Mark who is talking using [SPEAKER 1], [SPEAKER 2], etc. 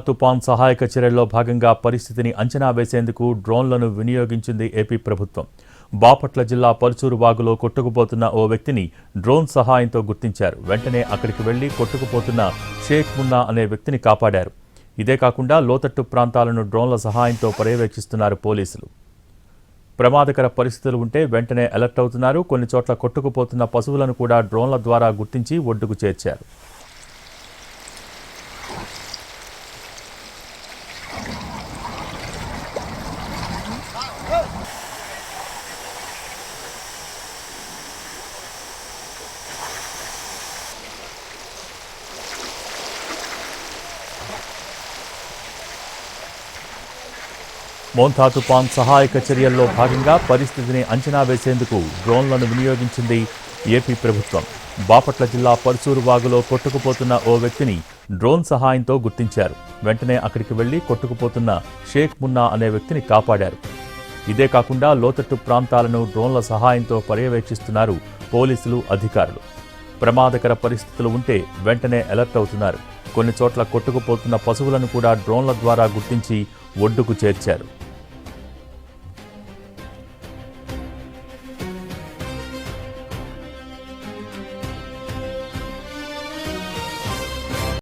[SPEAKER 1] తుపాన్ సహాయక చర్యల్లో భాగంగా పరిస్థితిని అంచనా వేసేందుకు డ్రోన్లను వినియోగించింది ఏపీ ప్రభుత్వం. బాపట్ల జిల్లా పరుచూరు వాగులో కొట్టుకుపోతున్న ఓ వ్యక్తిని డ్రోన్ సహాయంతో గుర్తించారు. వెంటనే అక్కడికి వెళ్లి కొట్టుకుపోతున్న షేక్ మున్నా అనే వ్యక్తిని కాపాడారు. ఇదే కాకుండా లోతట్టు ప్రాంతాలను డ్రోన్ల సహాయంతో పర్యవేక్షిస్తున్నారు పోలీసులు. ప్రమాదకర పరిస్థితులు ఉంటే వెంటనే అలర్ట్ అవుతున్నారు. కొన్ని చోట్ల కొట్టుకుపోతున్న పశువులను కూడా డ్రోన్ల ద్వారా గుర్తించి ఒడ్డుకు చేర్చారు. మోంతా తుపాన్ సహాయక చర్యల్లో భాగంగా పరిస్థితిని అంచనా వేసేందుకు డ్రోన్లను వినియోగించింది ఏపీ ప్రభుత్వం. బాపట్ల జిల్లా పరుచూరు వాగులో కొట్టుకుపోతున్న ఓ వ్యక్తిని డ్రోన్ సహాయంతో గుర్తించారు. వెంటనే అక్కడికి వెళ్లి కొట్టుకుపోతున్న షేక్ మున్నా అనే వ్యక్తిని కాపాడారు. ఇదే కాకుండా లోతట్టు ప్రాంతాలను డ్రోన్ల సహాయంతో పర్యవేక్షిస్తున్నారు పోలీసులు, అధికారులు. ప్రమాదకర పరిస్థితులు ఉంటే వెంటనే అలర్ట్ అవుతున్నారు. కొన్ని చోట్ల కొట్టుకుపోతున్న పశువులను కూడా డ్రోన్ల ద్వారా గుర్తించి ఒడ్డుకు చేర్చారు.